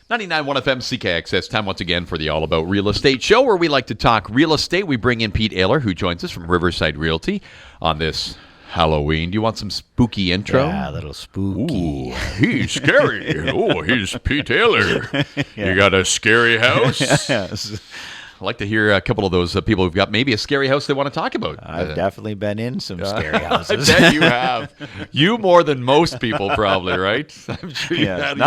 99.1 FM CKXS. Time once again for the All About Real Estate show, where we like to talk real estate. We bring in Pete Allaer, who joins us from Riversite Realty on this Halloween. Do you want some spooky intro? Yeah, a little spooky. Ooh, he's scary. Oh, he's Pete Allaer. Yeah. You got a scary house? Yes. I'd like to hear a couple of those people who've got maybe a scary house they want to talk about. I've definitely been in some scary houses. I bet you have. You more than most people probably, right? I'm sure you Yeah, have.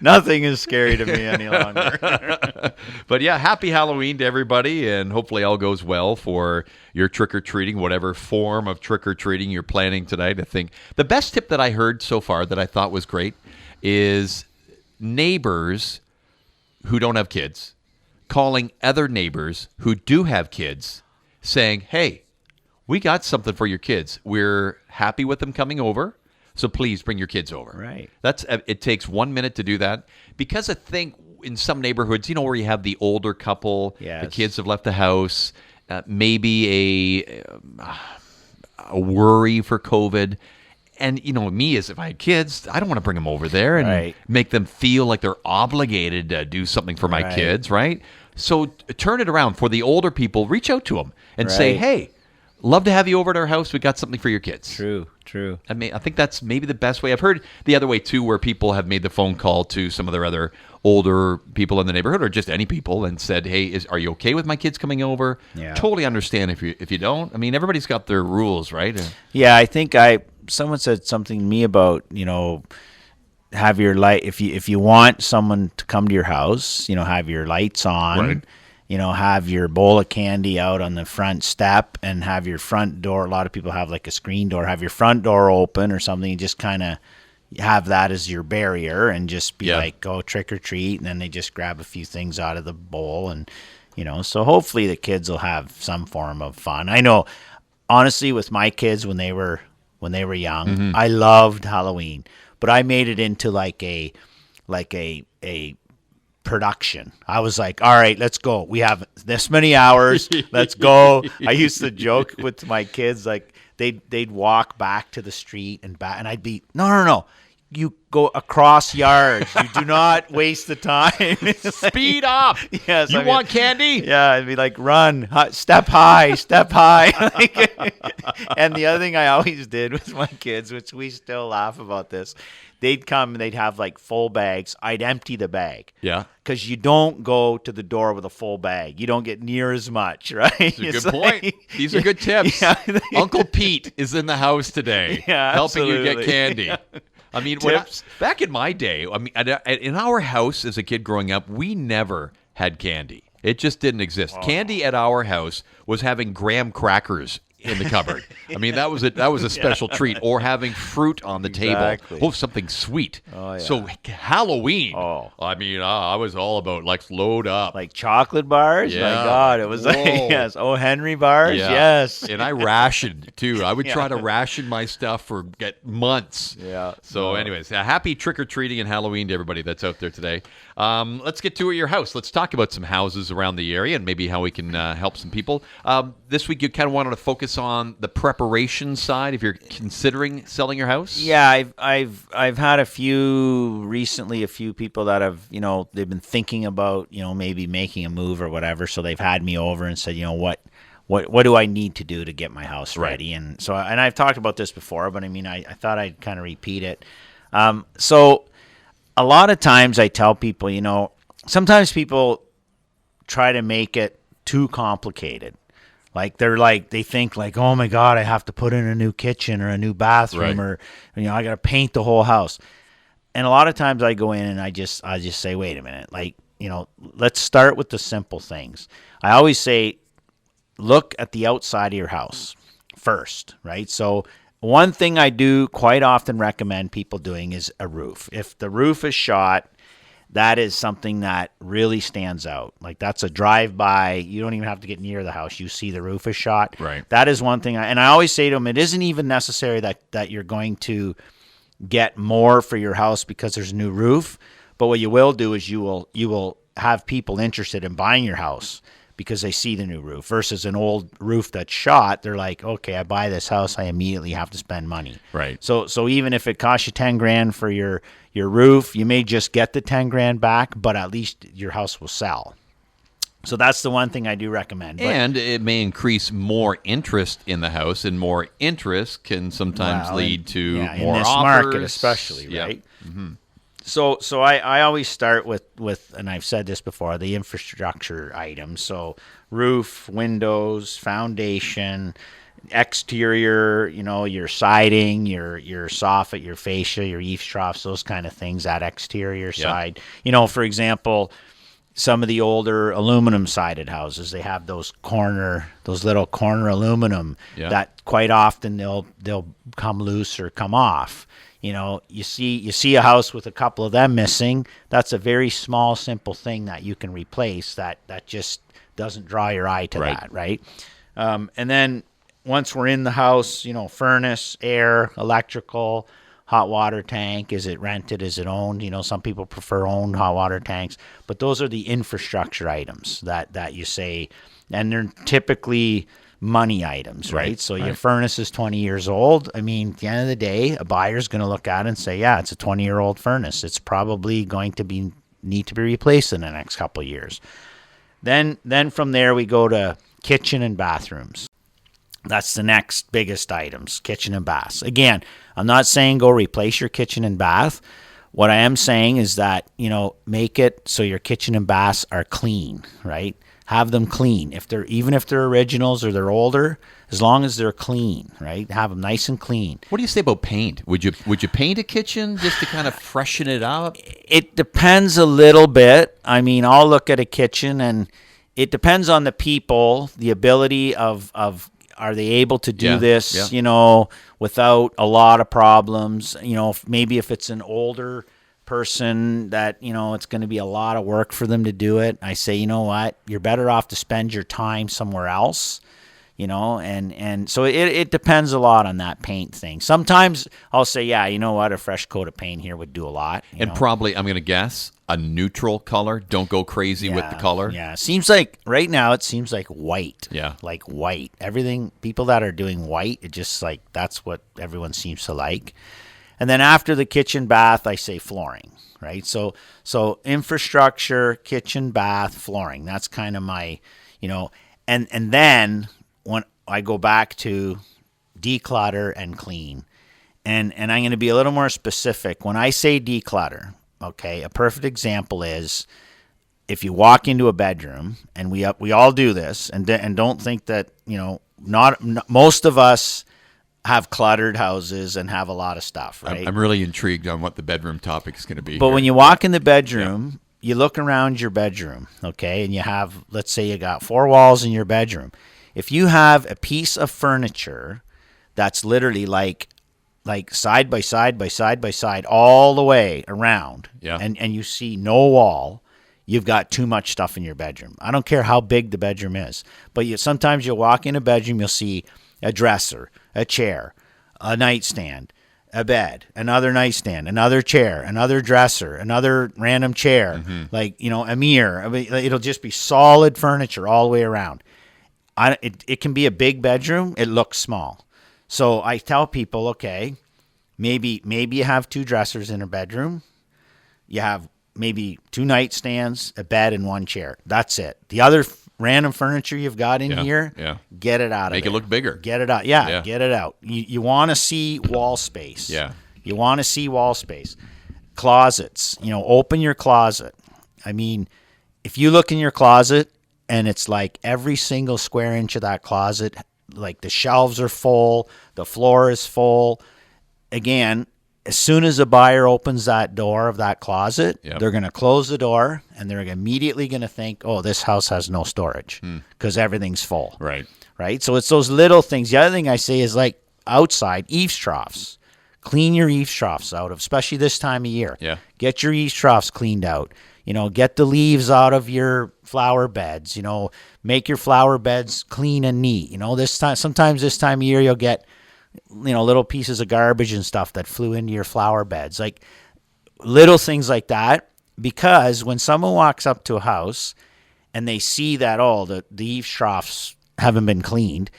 nothing is scary to me any longer. But yeah, happy Halloween to everybody, and hopefully all goes well for your trick-or-treating, whatever form of trick-or-treating you're planning tonight. I think the best tip that I heard so far that I thought was great is neighbors who don't have kids calling other neighbors who do have kids saying, hey, we got something for your kids. We're happy with them coming over, so please bring your kids over. Right. It takes 1 minute to do that, because I think in some neighborhoods, where you have the older couple, Yes. the kids have left the house, maybe a worry for COVID. And, me, as if I had kids, I don't want to bring them over there and Right. make them feel like they're obligated to do something for my Right. kids, right? So turn it around. For the older people, reach out to them and say, Right. hey, love to have you over at our house. We got something for your kids. True. I think that's maybe the best way. I've heard the other way, too, where people have made the phone call to some of their other older people in the neighborhood, or just any people, and said, hey, are you okay with my kids coming over? Yeah. Totally understand if you don't. I mean, everybody's got their rules, right? Yeah, I think someone said something to me about, have your light, if you want someone to come to your house, have your lights on, Right. Have your bowl of candy out on the front step, and have your front door. A lot of people have like a screen door, have your front door open or something. Just kind of have that as your barrier, and just be like, go trick or treat. And then they just grab a few things out of the bowl. And, so hopefully the kids will have some form of fun. I know, honestly, with my kids, when they were young, Mm-hmm. I loved Halloween, but I made it into like a production. I was like, all right, let's go. We have this many hours. Let's go. I used to joke with my kids, like they'd walk back to the street and back, and I'd be, no. You go across yards. You do not waste the time. Speed up. Yes, You want candy? Yeah, I'd be like, run, step high. And the other thing I always did with my kids, which we still laugh about this, they'd come and they'd have like full bags. I'd empty the bag. Yeah. Because you don't go to the door with a full bag. You don't get near as much, right? That's a good point. These are good tips. Yeah. Uncle Pete is in the house today, Yeah, helping you get absolutely. candy. Yeah. I mean, Tips. back in my day, in our house as a kid growing up, we never had candy. It just didn't exist. Candy at our house was having graham crackers in the cupboard. I mean, that was a special treat, or having fruit on the Exactly. table. Oh, something sweet. Oh, yeah. So Halloween. Oh. I mean, I was all about like load up. Like chocolate bars? Yeah. My God, it was like, Whoa. yes. Oh, Henry bars? Yeah. Yes. And I rationed too. I would Yeah. try to ration my stuff for months. Yeah. So anyways, happy trick-or-treating and Halloween to everybody that's out there today. Let's get to your house. Let's talk about some houses around the area and maybe how we can help some people. This week you kind of wanted to focus on the preparation side if you're considering selling your house. Yeah, I've had a few people that have, they've been thinking about, maybe making a move or whatever. So they've had me over and said, what do I need to do to get my house ready? Right. And so, and I've talked about this before, but I mean, I thought I'd kind of repeat it. So a lot of times I tell people, sometimes people try to make it too complicated. Like they think like, oh my God, I have to put in a new kitchen or a new bathroom, Right. or I got to paint the whole house. And a lot of times I go in and I just say, wait a minute, like, let's start with the simple things. I always say, look at the outside of your house first, right? So one thing I do quite often recommend people doing is a roof. If the roof is shot, that is something that really stands out. Like that's a drive-by. You don't even have to get near the house. You see the roof is shot. Right. That is one thing. And I always say to them, it isn't even necessary that you're going to get more for your house because there's a new roof. But what you will do is you will have people interested in buying your house because they see the new roof versus an old roof that's shot. They're like, okay, I buy this house, I immediately have to spend money. Right. So even if it costs you 10 grand for your roof, you may just get the 10 grand back, but at least your house will sell. So that's the one thing I do recommend. And it may increase more interest in the house, and more interest can sometimes lead to more in this offers. Market especially, Yeah. right? Mm-hmm. So I always start with, and I've said this before, the infrastructure items. So roof, windows, foundation, exterior, your siding, your soffit, your fascia, your eaves troughs, those kind of things, that exterior side. For example, some of the older aluminum sided houses, they have those little corner aluminum that quite often they'll come loose or come off. You see a house with a couple of them missing. That's a very small, simple thing that you can replace. That just doesn't draw your eye to that, right? And then once we're in the house, furnace, air, electrical, hot water tank. Is it rented? Is it owned? Some people prefer owned hot water tanks, but those are the infrastructure items that you say, and they're typically money items, right? So your furnace is 20 years old. I mean, at the end of the day, a buyer's going to look at it and say, yeah, it's a 20-year-old furnace. It's probably going to need to be replaced in the next couple of years. Then from there, we go to kitchen and bathrooms. That's the next biggest items, kitchen and baths. Again, I'm not saying go replace your kitchen and bath. What I am saying is that, make it so your kitchen and baths are clean, right? Have them clean. Even if they're originals or they're older, as long as they're clean, right? Have them nice and clean. What do you say about paint? Would you paint a kitchen just to kind of freshen it up? It depends a little bit. I mean, I'll look at a kitchen, and it depends on the people, the ability of are they able to do this, without a lot of problems? Maybe if it's an older person that, it's going to be a lot of work for them to do it, I say, you know what, you're better off to spend your time somewhere else, and so it depends a lot on that paint thing. Sometimes I'll say, yeah, you know what, a fresh coat of paint here would do a lot. Probably, I'm going to guess, a neutral color. Don't go crazy with the color. Yeah, seems like right now it seems like white. Yeah. Like white. Everything, people that are doing white, it just like, that's what everyone seems to like. And then after the kitchen, bath, I say flooring, right? So infrastructure, kitchen, bath, flooring. That's kind of my, and then when I go back to declutter and clean, and I'm going to be a little more specific. When I say declutter, okay, a perfect example is if you walk into a bedroom, and we all do this, and don't think that, not most of us have cluttered houses and have a lot of stuff, right? I'm really intrigued on what the bedroom topic is going to be. But when you walk in the bedroom, you look around your bedroom, okay, and you have, let's say you got 4 walls in your bedroom. If you have a piece of furniture that's literally like side by side by side by side all the way around, and you see no wall, you've got too much stuff in your bedroom. I don't care how big the bedroom is, but sometimes you'll walk in a bedroom, you'll see a dresser, a chair, a nightstand, a bed, another nightstand, another chair, another dresser, another random chair, a mirror. I mean, it'll just be solid furniture all the way around. It can be a big bedroom. It looks small. So I tell people, okay, maybe you have 2 dressers in a bedroom. You have maybe 2 nightstands, a bed, and 1 chair. That's it. The other random furniture you've got in here, get it out of there. Make it look bigger. Get it out. Yeah. Get it out. You want to see wall space. Yeah. You want to see wall space. Closets. Open your closet. I mean, if you look in your closet and it's like every single square inch of that closet, like the shelves are full, the floor is full. Again, as soon as a buyer opens that door of that closet, they're going to close the door, and they're immediately going to think, oh, this house has no storage because everything's full. Right? So it's those little things. The other thing I say is like outside, eaves troughs. Clean your eaves troughs out, especially this time of year. Yeah. Get your eaves troughs cleaned out. Get the leaves out of your flower beds. Make your flower beds clean and neat. Sometimes this time of year you'll get little pieces of garbage and stuff that flew into your flower beds, like little things like that. Because when someone walks up to a house and they see that, the eaves troughs haven't been cleaned,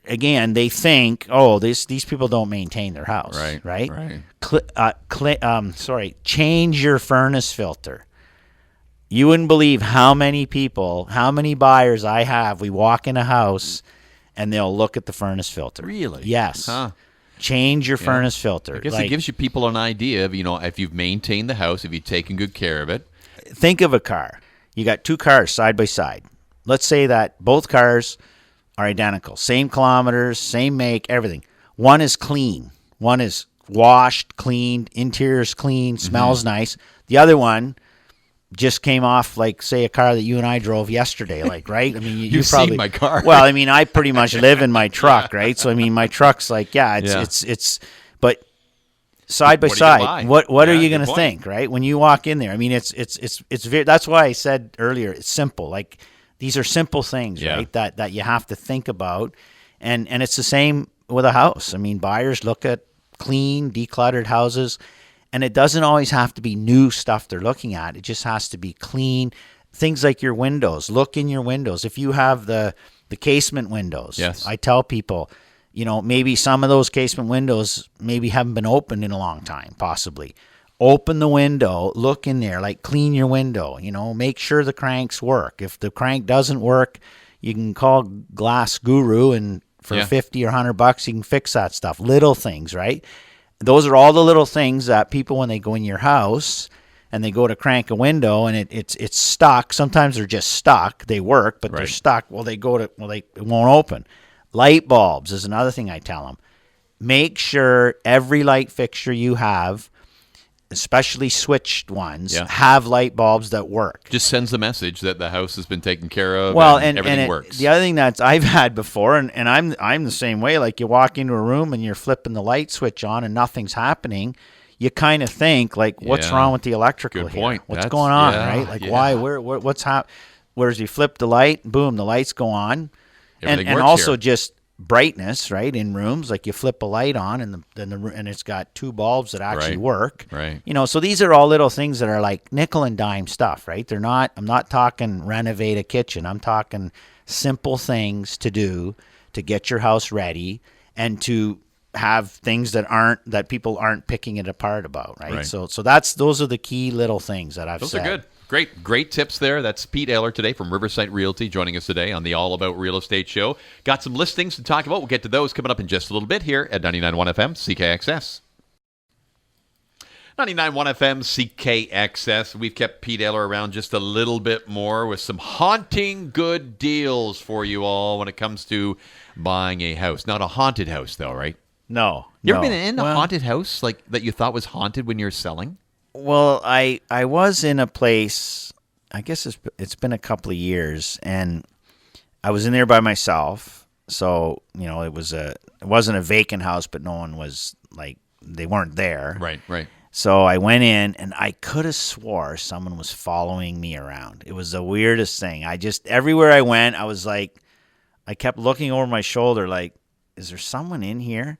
again, they think, these people don't maintain their house, right? Change your furnace filter. You wouldn't believe how many buyers I have. We walk in a house, and they'll look at the furnace filter. Really? Yes. Huh. Change your furnace filter. I guess it gives you people an idea of, if you've maintained the house, if you've taken good care of it. Think of a car. You got two cars side by side. Let's say that both cars are identical. Same kilometers, same make, everything. One is clean. One is washed, cleaned, interior's clean, smells nice. The other one just came off, like, say, a car that you and I drove yesterday, right? I mean, You've probably seen my car. Well, I mean, I pretty much live in my truck, right? So, I mean, my truck's like, it's but side by side, what are you going to think, right? When you walk in there, I mean, it's very, that's why I said earlier, it's simple. Like, these are simple things, right? That you have to think about. And it's the same with a house. I mean, buyers look at clean, decluttered houses. And it doesn't always have to be new stuff they're looking at. It just has to be clean. Things like your windows. Look in your windows. If you have the casement windows, I tell people, maybe some of those casement windows maybe haven't been opened in a long time, possibly. Open the window, look in there, clean your window, make sure the cranks work. If the crank doesn't work, you can call Glass Guru, and for $50 or $100, you can fix that stuff. Little things, right? Those are all the little things that people, when they go in your house and they go to crank a window and it's stuck. Sometimes they're just stuck. They work, but they're stuck. It won't open. Light bulbs is another thing I tell them. Make sure every light fixture you have, especially switched ones, have light bulbs that work. Just sends the message that the house has been taken care of. Well, and everything works. The other thing that I've had before, and I'm the same way. Like, you walk into a room and you're flipping the light switch on and nothing's happening. You kind of think, what's wrong with the electrical Good here? point. What's going on, right? Why? What's happening? Whereas you flip the light, boom, the lights go on, Everything and works also here. just brightness, right? In rooms, like, you flip a light on and and it's got two bulbs that actually work. Right. So these are all little things that are like nickel and dime stuff, right? I'm not talking renovate a kitchen. I'm talking simple things to do to get your house ready and to have things that people aren't picking it apart about, right? So those are the key little things that I've said. Those are good. Great tips there. That's Pete Allaer today from Riversite Realty joining us today on the All About Real Estate Show. Got some listings to talk about. We'll get to those coming up in just a little bit here at 99.1 FM CKXS. 99.1 FM CKXS. We've kept Pete Allaer around just a little bit more with some haunting good deals for you all when it comes to buying a house. Not a haunted house, though, right? No. You ever been in a haunted house that you thought was haunted when you're selling? Well, I was in a place, I guess it's been a couple of years, and I was in there by myself. So, it wasn't a vacant house, but no one was, they weren't there. Right. So I went in, and I could have swore someone was following me around. It was the weirdest thing. Everywhere I went, I was like, I kept looking over my shoulder, like, is there someone in here?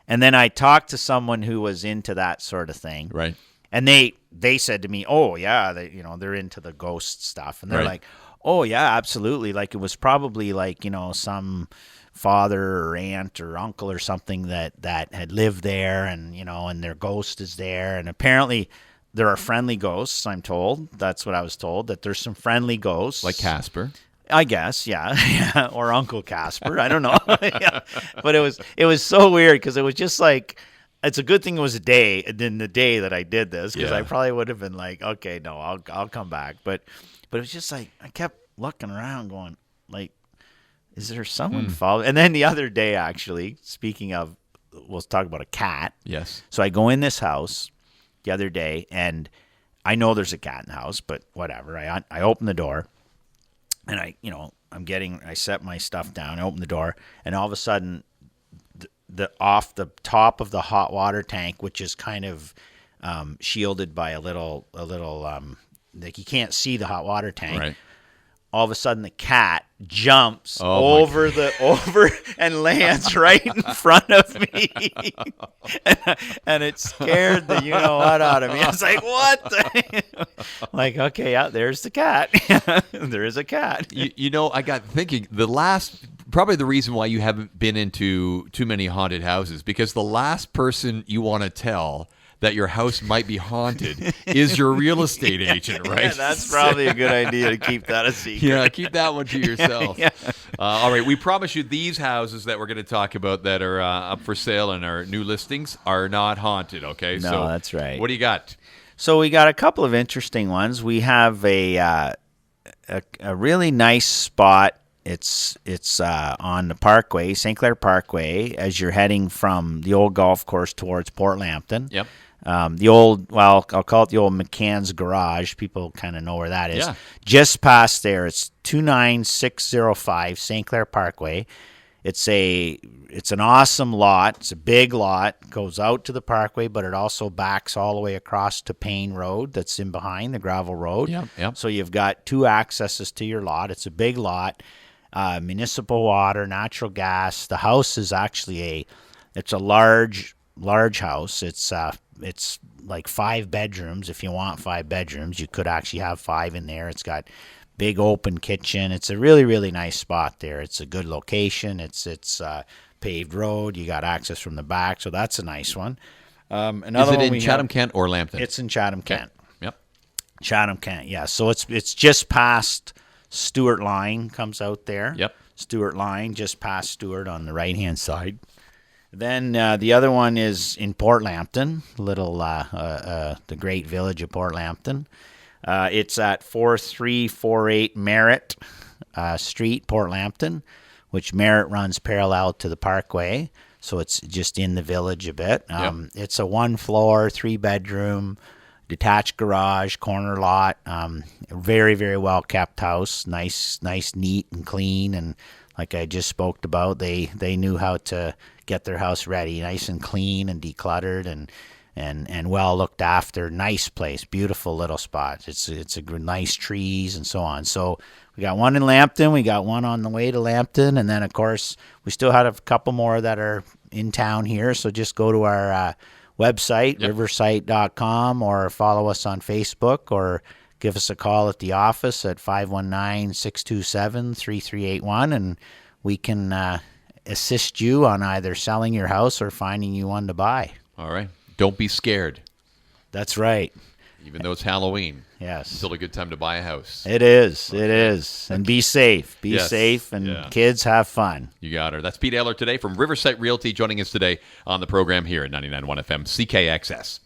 And then I talked to someone who was into that sort of thing. Right. And they said to me, "Oh yeah, they're into the ghost stuff," and they're like, "Oh yeah, absolutely." Like, it was probably some father or aunt or uncle or something that had lived there, and and their ghost is there, and apparently there are friendly ghosts. I'm told, that's what I was told, that there's some friendly ghosts, Like Casper. I guess, yeah, or Uncle Casper. I don't know, yeah. But it was so weird because it was just like. It's a good thing it was the day that I did this, because I probably would have been like, okay, no, I'll come back. But it was just like, I kept looking around going, like, is there someone following? And then the other day, actually, speaking of, we'll talk about a cat. Yes. So I go in this house the other day, and I know there's a cat in the house, but whatever. I open the door, and I set my stuff down, I open the door, and all of a sudden, off the top of the hot water tank, which is kind of shielded by a little like, you can't see the hot water tank. Right. all of a sudden the cat jumps over and lands right in front of me. and it scared the you-know-what out of me. I was like, what the? Like, okay, yeah, there's the cat. There is a cat. I got thinking, probably the reason why you haven't been into too many haunted houses, because the last person you want to tell that your house might be haunted is your real estate agent, right? Yeah, that's probably a good idea to keep that a secret. Yeah, keep that one to yourself. Yeah. All right, we promise you these houses that we're going to talk about that are up for sale and our new listings are not haunted, okay? No, that's right. What do you got? So we got a couple of interesting ones. We have a really nice spot. It's on the Parkway, St. Clair Parkway, as you're heading from the old golf course towards Port Lambton. Yep. I'll call it the old McCann's Garage. People kind of know where that is. Yeah. Just past there, it's 29605 St. Clair Parkway. It's an awesome lot. It's a big lot. It goes out to the Parkway, but it also backs all the way across to Payne Road that's in behind, the gravel road. Yep. So you've got two accesses to your lot. It's a big lot. Municipal water, natural gas. The house is actually it's a large house. It's like 5 bedrooms. If you want 5 bedrooms, you could actually have 5 in there. It's got big open kitchen. It's a really, really nice spot there. It's a good location. It's paved road. You got access from the back, so that's a nice one. Is it in Chatham, Kent, or Lambton? It's in Chatham, Kent. Yep. Chatham, Kent. Yeah. So it's just past Stewart Line. Comes out there. Yep. Stewart Line, just past Stewart on the right hand side. Then the other one is in Port Lambton, the great village of Port Lambton. It's at 4348 Merritt Street, Port Lambton, which Merritt runs parallel to the Parkway, so it's just in the village a bit. It's a 1-floor, 3-bedroom, detached garage, corner lot. Very, very well kept house. Nice, neat and clean, and like I just spoke about, they knew how to get their house ready, nice and clean and decluttered and well looked after. Nice place, beautiful little spot. It's a nice trees and so on. So we got one in Lambton, we got one on the way to Lambton, and then of course we still had a couple more that are in town here. So just go to our website, riversite.com, or follow us on Facebook, or give us a call at the office at 519-627-3381, and we can assist you on either selling your house or finding you one to buy. All right. Don't be scared. That's right. Even though it's Halloween. Yes. Still a good time to buy a house. It is. It is. And be safe. Be safe, and kids have fun. You got her. That's Pete Allaer today from Riversite Realty, joining us today on the program here at 99.1 FM CKXS.